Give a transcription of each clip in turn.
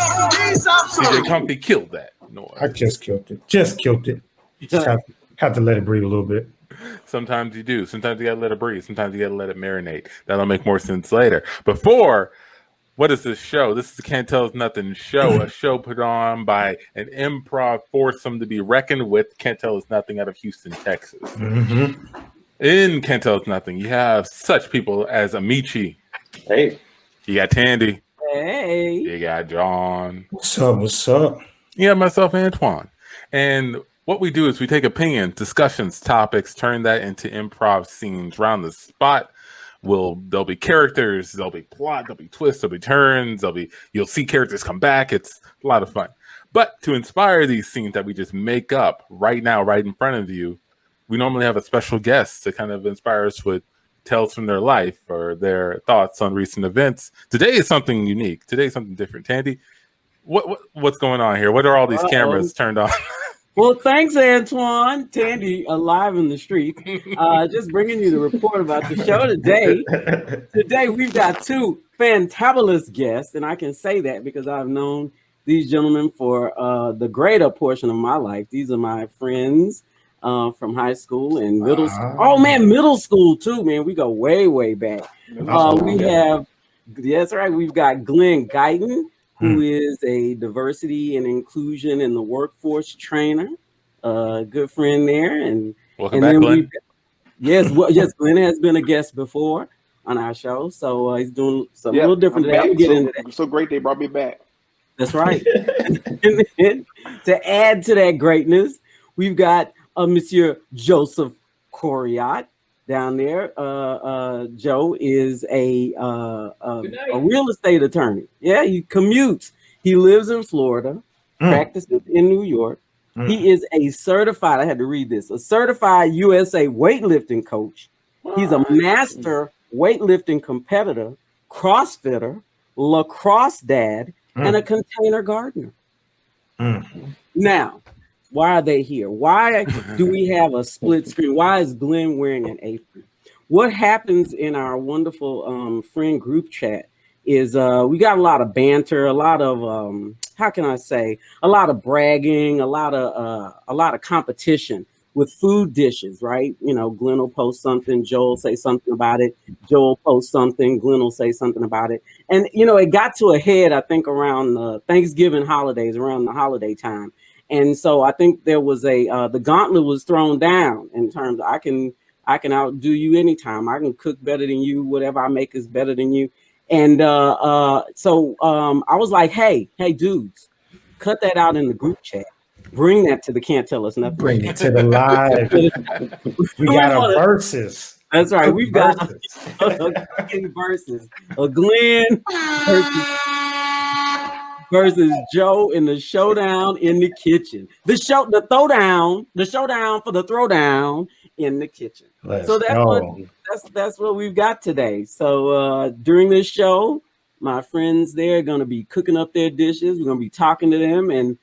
DJ Comfy killed that noise. I just killed it. Just have to let it breathe a little bit. Sometimes you do. Sometimes you gotta let it breathe. Sometimes you gotta let it marinate. That'll make more sense later. Before, what is this show? This is the Can't Tell Us Nothing show, a show put on by an improv foursome to be reckoned with. Can't Tell Us Nothing out of Houston, Texas. Mm-hmm. In Can't Tell Us Nothing, you have such people as Amici. Hey. You got Tandy. Hey. You got John. What's up? What's up? You got myself, Antoine. And what we do is we take opinions, discussions, topics, turn that into improv scenes around the spot. There'll be characters, there'll be plot, there'll be twists, there'll be turns, you'll see characters come back. It's a lot of fun. But to inspire these scenes that we just make up right now, right in front of you, we normally have a special guest to kind of inspire us with tales from their life or their thoughts on recent events. Today is something unique. Today is something different. Tandy, what's going on here? What are all these cameras turned on? Well, thanks, Antoine. Tandy, alive in the street. Just bringing you the report about the show today. Today, we've got two fantabulous guests, and I can say that because I've known these gentlemen for the greater portion of my life. These are my friends from high school and middle school. Oh, man, middle school, too, man. We go way, way back. That's right, we've got Glen Guyton, who is a diversity and inclusion in the workforce trainer, good friend there. And welcome back, Glenn. Yes, Glenn has been a guest before on our show, so he's doing something a little different today. We'll get into that. So great they brought me back. That's right. And then, to add to that greatness, we've got Monsieur Joseph Coriat down there. Joe is a real estate attorney. Yeah, he commutes. He lives in Florida, practices in New York. He is a certified, I had to read this, a certified USA weightlifting coach. He's a master weightlifting competitor, CrossFitter, lacrosse dad, and a container gardener. Now, why are they here? Why do we have a split screen? Why is Glenn wearing an apron? What happens in our wonderful friend group chat is we got a lot of banter, a lot of how can I say, a lot of bragging, a lot of competition with food dishes, right? You know, Glenn will post something, Joel will say something about it, Joel will post something, Glenn will say something about it. And, you know, it got to a head, I think, around Thanksgiving holidays, around the holiday time. And so I think there was the gauntlet was thrown down in terms of I can outdo you anytime. I can cook better than you. Whatever I make is better than you. And so I was like, hey, dudes, cut that out in the group chat. Bring that to the Can't Tell Us Nothing. Bring it to the live. We got our verses. That's right. We've got verses. A Glenn versus Joe in the showdown in the kitchen. The showdown for the throwdown in the kitchen. That's what we've got today. So during this show, my friends there are going to be cooking up their dishes. We're going to be talking to them, and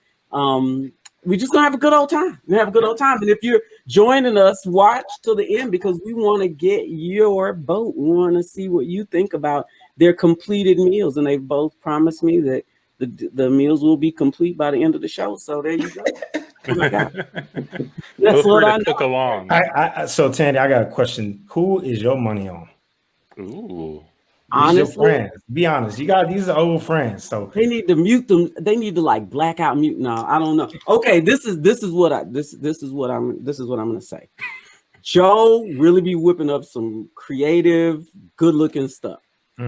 we're just going to have a good old time. And if you're joining us, watch till the end because we want to get your vote. We want to see what you think about their completed meals, and they've both promised me that the meals will be complete by the end of the show. So there you go. Oh my God. That's what I took along. So Tandy, I got a question. Who is your money on? Ooh. Honestly, friends. Be honest. These are old friends. So they need to mute them. They need to like black out mute. No, I don't know. Okay, this is what I'm gonna say. Joe really be whipping up some creative, good looking stuff.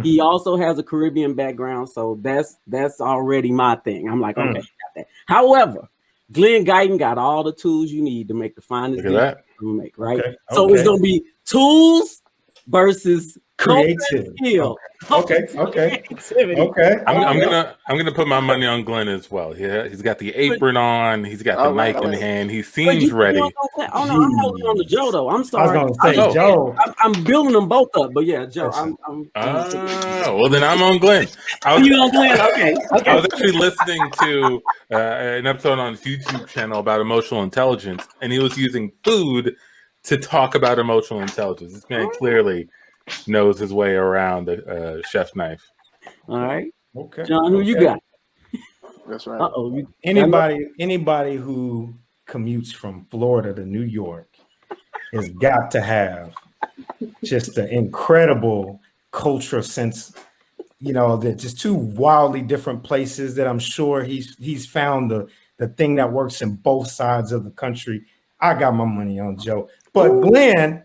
He also has a Caribbean background, so that's already my thing. I'm like, okay, got that. However, Glen Guyton got all the tools you need to make the finest dish you make, right? Okay. So it's gonna be tools versus creativity. Okay. I'm gonna put my money on Glenn as well. Yeah, he's got the apron on. He's got the mic in hand. He seems ready. Oh no, I'm holding on to Joe though. I'm sorry. I was gonna say Joe. I'm building them both up, but yeah, Joe. Well then I'm on Glenn. You on Glenn? Okay. I was actually listening to an episode on his YouTube channel about emotional intelligence, and he was using food to talk about emotional intelligence. This man clearly knows his way around a chef's knife. All right. Okay. John, who you got? That's right. Uh-oh. Anybody who commutes from Florida to New York has got to have just an incredible cultural sense. You know, they're just two wildly different places that I'm sure he's found the thing that works in both sides of the country. I got my money on Joe. But Glenn,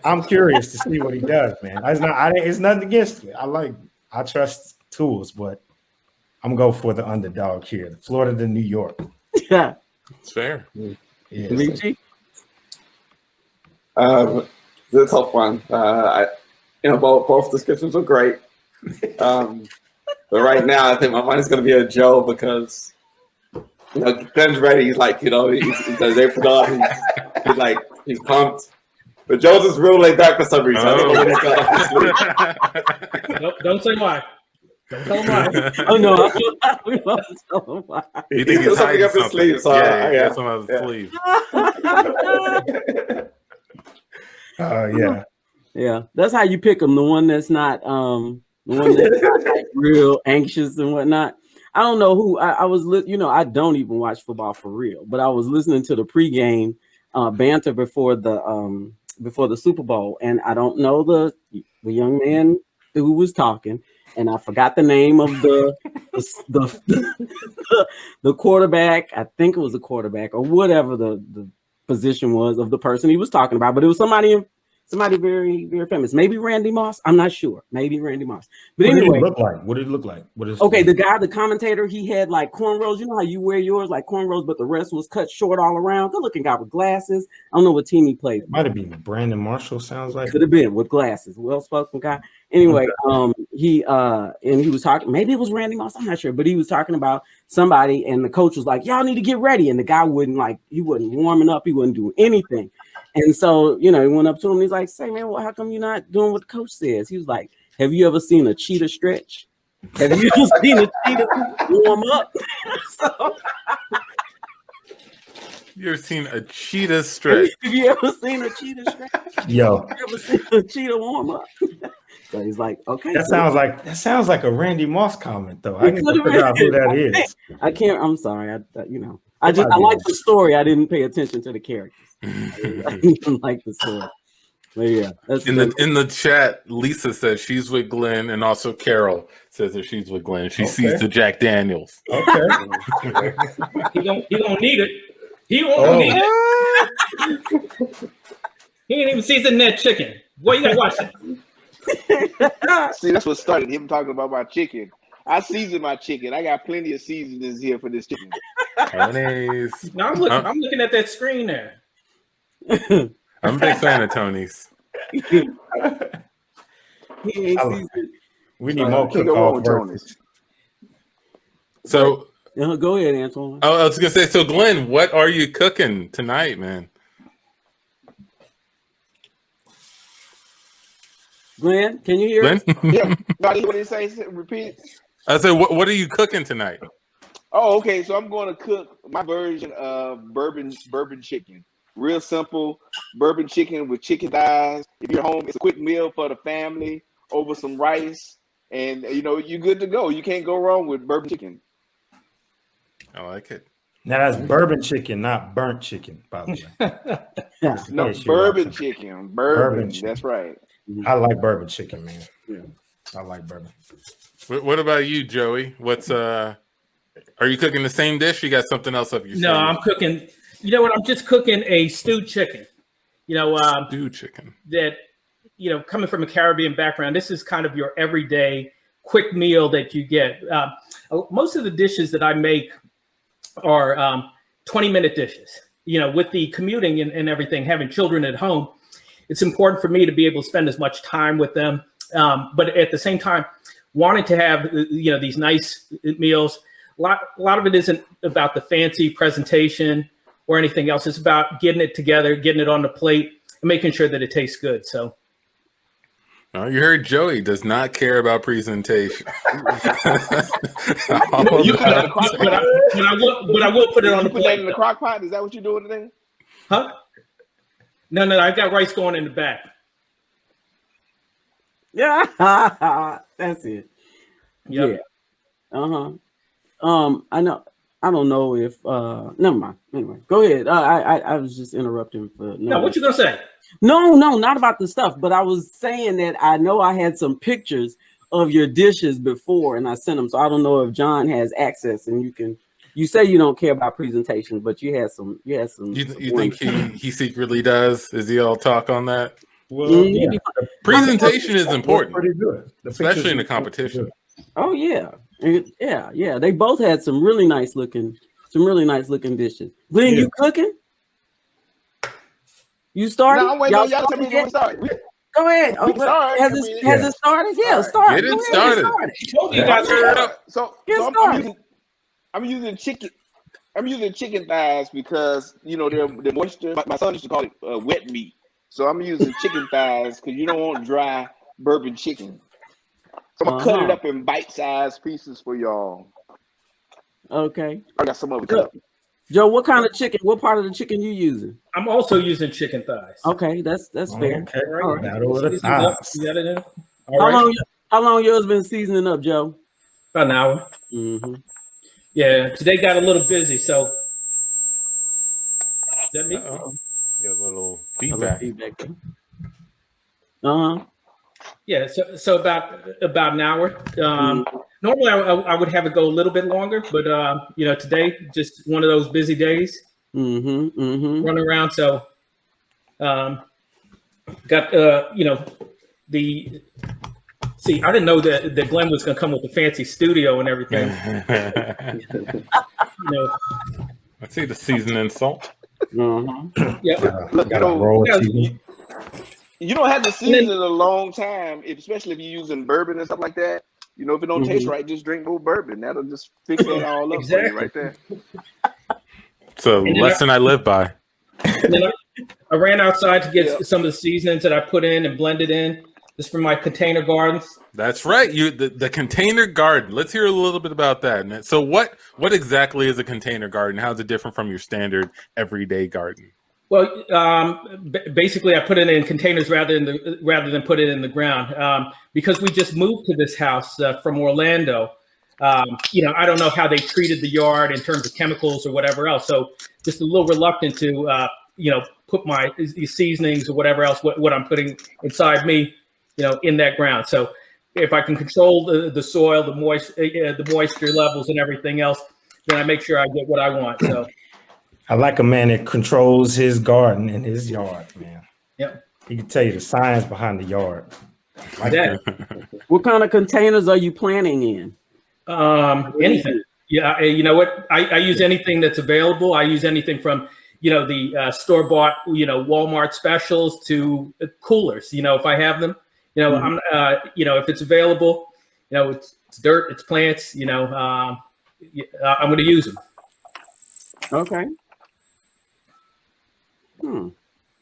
I'm curious to see what he does, man. It's nothing against it. I trust tools, but I'm going to go for the underdog here. Florida to New York. Yeah. It's fair. Yeah. Richie? It's a tough one. Both descriptions are great. But right now, I think my money's going to be a Joe because, Glenn's ready. He's like, he's there for God. He's pumped. But Joe's just real laid back for some reason. I don't know what he's got up his sleeve. Don't say why. Don't tell him why. Oh, no. We won't tell him why. You think he's something hiding up his something. sleeve, so Yeah, something up his sleeve. Yeah. Yeah, that's how you pick them. The one that's not, like real anxious and whatnot. I don't know who I was. I don't even watch football for real, but I was listening to the pregame banter before the Super Bowl, and I don't know the young man who was talking, and I forgot the name of the quarterback. I think it was a quarterback or whatever the position was of the person he was talking about, but it was somebody very, very famous. Maybe Randy Moss. I'm not sure. Maybe Randy Moss. But What anyway, did it look like? the commentator, he had like cornrows. You know how you wear yours like cornrows, but the rest was cut short all around. Good looking guy with glasses. I don't know what team he played. Might have been Brandon Marshall. Sounds like Could have been with glasses. Well spoken guy. Anyway, he was talking. Maybe it was Randy Moss. I'm not sure, but he was talking about somebody, and the coach was like, "Y'all need to get ready," and the guy he wasn't warming up. He wouldn't do anything. And so, he went up to him. He's like, "Say, man, well, how come you're not doing what the coach says?" He was like, "Have you ever seen a cheetah stretch? Have you ever seen a cheetah warm up?" So, You ever seen a cheetah stretch? have you ever seen a cheetah stretch? Yo, Have you ever seen a cheetah warm up? So he's like, "Okay." that sounds like a Randy Moss comment, though. I It can could've figure out who been. that is. I can't. I'm sorry. I like the story. I didn't pay attention to the characters. I didn't like the story. But yeah, In the chat, Lisa says she's with Glenn, and also Carol says that she's with Glenn. She sees the Jack Daniels. Okay. He don't need it. He won't need it. He ain't even seasoned that chicken. Boy, you gotta watch it. See, that's what started him talking about my chicken. I season my chicken. I got plenty of seasonings here for this chicken. Tony's. Now I'm looking at that screen there. I'm a big fan of Tony's. he ain't seasoned. We need more Can't cook go wrong off with verses. So, Go ahead, Antoine. I was gonna say, so Glenn, what are you cooking tonight, man? Glenn, can you hear us? Glenn? Yeah. What did he say? Repeat. I said, what are you cooking tonight? Oh, okay. So I'm going to cook my version of bourbon chicken. Real simple bourbon chicken with chicken thighs. If you're home, it's a quick meal for the family over some rice, and you're good to go. You can't go wrong with bourbon chicken. I like it. Now that's bourbon chicken, not burnt chicken, by the way. No, bourbon chicken. Bourbon. That's right. I like bourbon chicken, man. Yeah. I like bourbon. What about you, Joey? Are you cooking the same dish? Or you got something else up your sleeve? No, I'm cooking. You know what? I'm just cooking a stewed chicken. Stewed chicken. That, coming from a Caribbean background, this is kind of your everyday quick meal that you get. Most of the dishes that I make are 20-minute dishes. With the commuting and everything, having children at home, it's important for me to be able to spend as much time with them. But at the same time, wanting to have, these nice meals. A lot of it isn't about the fancy presentation or anything else. It's about getting it together, getting it on the plate, and making sure that it tastes good. So, you heard Joey does not care about presentation. But I will put it on the Put that plate. in the crock pot. Is that what you're doing today? Huh? No, I got rice going in the back. Yeah, that's it. Yep. Yeah. I know. I don't know if. Never mind. Anyway, go ahead. I was just interrupting for. No, what you gonna say? No, not about the stuff. But I was saying that I know I had some pictures of your dishes before, and I sent them. So I don't know if John has access, and you can. You say you don't care about presentations, but you had some. You had some. You think he secretly does? Is he all talk on that? Well, yeah. Presentation is important, Pretty good, especially in a competition. Oh yeah, yeah. They both had some really nice looking dishes. Glenn, you cooking? You started? No, wait, y'all tell me when we start. Go ahead. We start. Has it started? Yeah, start. Get it started. You guys are So I'm using chicken. I'm using chicken thighs because they're moisture. My son used to call it wet meat. So I'm using chicken thighs because you don't want dry bourbon chicken. So I'm gonna cut it up in bite-sized pieces for y'all. Okay. I got some of it cut up. Joe, what kind of chicken? What part of the chicken you using? I'm also using chicken thighs. Okay, that's fair. Okay, All right. Not over the thighs. You got it in? All right. How long yours been seasoning up, Joe? About an hour. Mm-hmm. Yeah, today got a little busy, so. Is that me? Get a little feedback. Yeah, so about an hour. Normally I would have it go a little bit longer, but today just one of those busy days. Running around, so got I didn't know that Glenn was gonna come with the fancy studio and everything. I see the seasoning salt. Yeah, Got a roll TV. You don't have to season it a long time, especially if you're using bourbon and stuff like that. If it don't taste right, just drink more bourbon. That'll just fix it all up for you right there. So lesson I live by. And then I ran outside to get some of the seasonings that I put in and blended in. This from my container gardens. That's right. The container garden. Let's hear a little bit about that. So what exactly is a container garden? How's it different from your standard everyday garden? Well, basically, I put it in containers rather than put it in the ground because we just moved to this house from Orlando. I don't know how they treated the yard in terms of chemicals or whatever else. So just a little reluctant to put these seasonings or whatever else what I'm putting inside me, in that ground. So if I can control the soil, the moisture levels and everything else, then I make sure I get what I want. So. I like a man that controls his garden and his yard, man. Yep. He can tell you the science behind the yard. Like that. What kind of containers are you planning in? Anything. Yeah. You know what? I use anything that's available. I use anything from, the store-bought, Walmart specials to coolers. If I have them, I'm, if it's available, it's dirt, it's plants, I'm going to use them. Okay.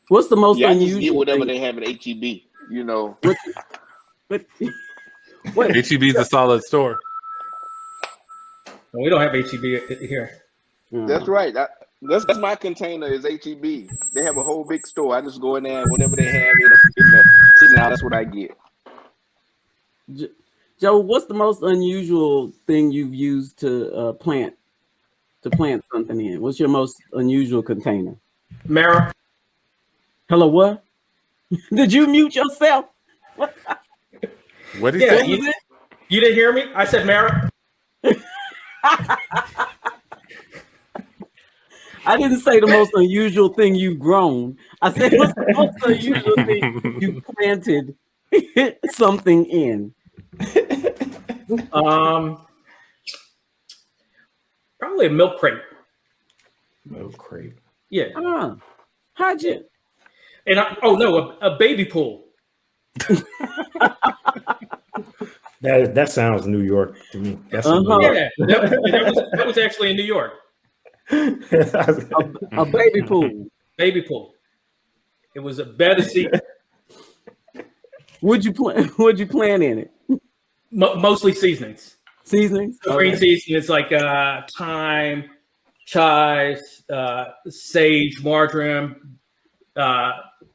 What's the most I unusual? just get whatever thing? they have at HEB. What? HEB is a solid store. We don't have HEB here. That's right. That's my container is HEB. They have a whole big store. I just go in there, whatever they have in the now, that's what I get. Joe, what's the most unusual thing you've used to plant something in? What's your most unusual container? Mara. Hello, what? Did you mute yourself? What did you say? You didn't hear me? I said Mara. I didn't say the most unusual thing you've grown. I said what's the most unusual thing you planted something in? Probably a milk crate. Milk crate. Yeah. How'd you? And a baby pool. That sounds New York to me. That's Yeah, that was actually in New York. A baby pool. Baby pool. It was a better seat. What'd you plant in it? Mostly seasonings. Seasonings. Green seasoning is like thyme, chives, sage, marjoram,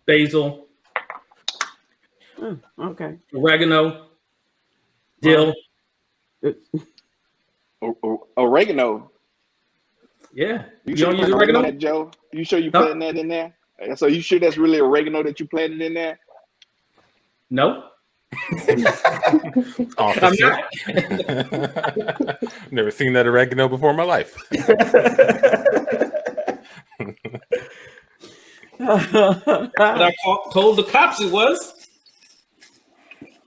basil. Okay. Oregano, dill. Oregano. Yeah. You You sure don't use putting oregano? that, Joe? You sure you No. putting that in there? So you sure that's really oregano that you planted in there? No. Officer. Never seen that oregano before in my life. But I told the cops it was.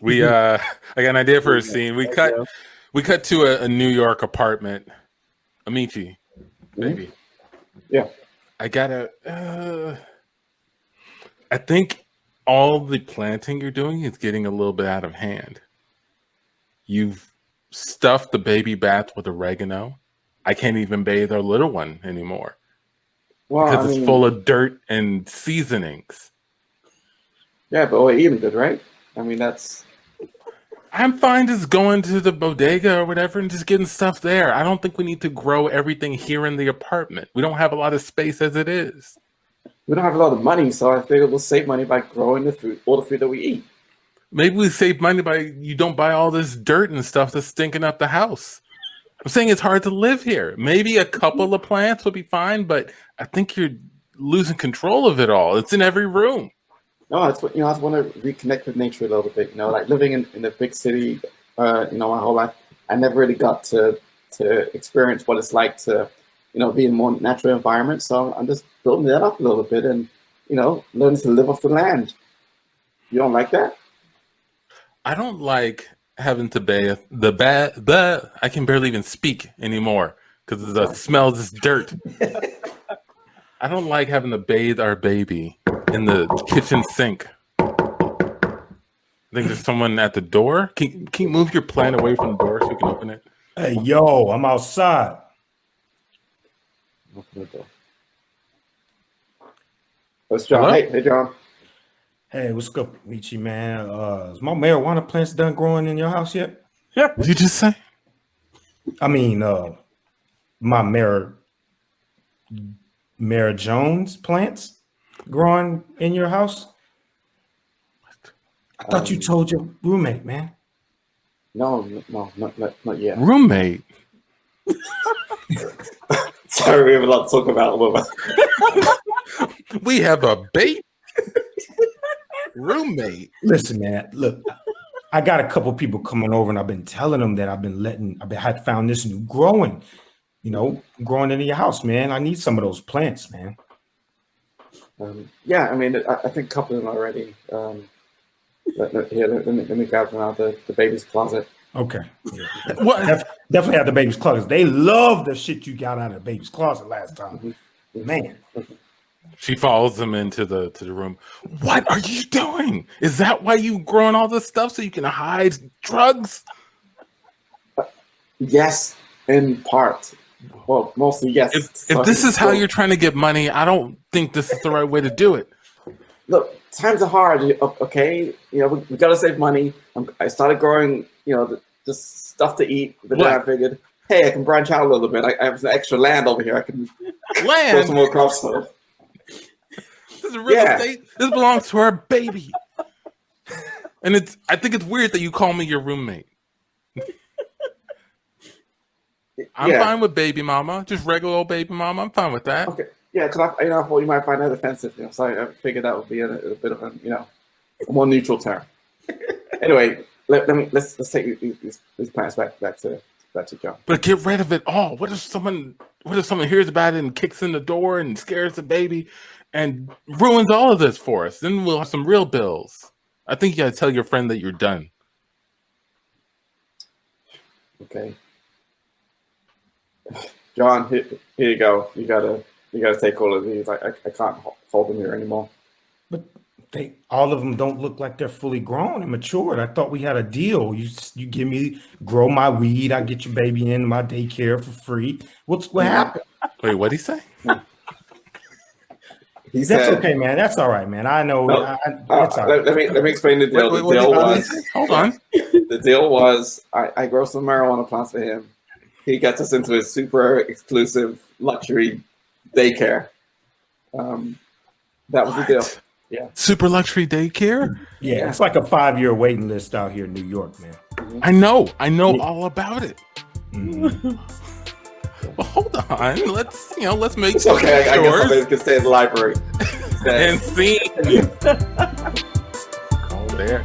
I got an idea for a scene. We cut to a New York apartment. Amici, baby. Yeah. I think all the planting you're doing is getting a little bit out of hand. You've stuffed the baby bath with oregano. I can't even bathe our little one anymore Well, because it's full of dirt and seasonings. Yeah, but we're eating good, right? I mean, that's. I'm fine just going to the bodega or whatever and just getting stuff there. I don't think we need to grow everything here in the apartment. We don't have a lot of space as it is. We don't have a lot of money, so I figure we'll save money by growing the food, all the food that we eat. Maybe we save money by you don't buy all this dirt and stuff that's stinking up the house. I'm saying it's hard to live here. Maybe a couple of plants will be fine, but I think you're losing control of it all. It's in every room. No, that's what, I want to reconnect with nature a little bit. Like living in a big city, my whole life, I never really got to experience what it's like to, be in more natural environments. So I'm just building that up a little bit and, learning to live off the land. You don't like that? I don't like having to bathe I can barely even speak anymore because the smell of this dirt. I don't like having to bathe our baby in the kitchen sink. I think there's someone at the door. Can you move your plant away from the door so we can open it? Hey, yo, I'm outside. Open the door. That's John. Hello? Hey, John. Hey, what's up, Michi, man? Is my marijuana plants done growing in your house yet? What did you just say? I mean, my Mayor Jones plants growing in your house? I thought you told your roommate, man. No, not yet. Roommate. Sorry, we have a lot to talk about. We have a baby. Roommate. Listen, man, look, I got a couple people coming over and I've been telling them that had found this new growing into your house, man. I need some of those plants, man. Yeah, I mean, I think a couple of them already. Let me grab them out of the baby's closet. Okay. What? Definitely have the baby's closet. They love the shit you got out of the baby's closet last time. Man. She follows them into the room. What are you doing? Is that why you growing all this stuff so you can hide drugs? Yes, in part. Well, mostly yes. If this is how you're trying to get money, I don't think this is the right way to do it. Look, times are hard. Okay, we gotta save money. I started growing, just stuff to eat. But then I figured, hey, I can branch out a little bit. I have some extra land over here. I can grow some more crops. This is real estate. This belongs to our baby. And I think it's weird that you call me your roommate. I'm fine with baby mama, just regular old baby mama. I'm fine with that. Okay, yeah, because I thought you might find that offensive. So I figured that would be a bit of a more neutral term. Anyway, let's take these plans back to John. But get rid of it all. What if someone hears about it and kicks in the door and scares the baby and ruins all of this for us? Then we'll have some real bills. I think you gotta tell your friend that you're done. Okay. John, here you go. You gotta take all of these. I can't hold them here anymore. But all of them don't look like they're fully grown and matured. I thought we had a deal. You grow my weed, I get your baby in my daycare for free. What happened? Wait, what'd he say? That's okay, man. That's all right, man. I know. No, it's all right. Let me explain the deal. The deal was. Hold on. The deal was I grow some marijuana plants for him. He gets us into his super exclusive luxury daycare. That was the deal. Yeah. Super luxury daycare? Yeah, it's like a 5-year waiting list out here in New York, man. I know all about it. Well, hold on. Let's make It's okay. I guess yours somebody can stay in the library. and scene. Oh, there.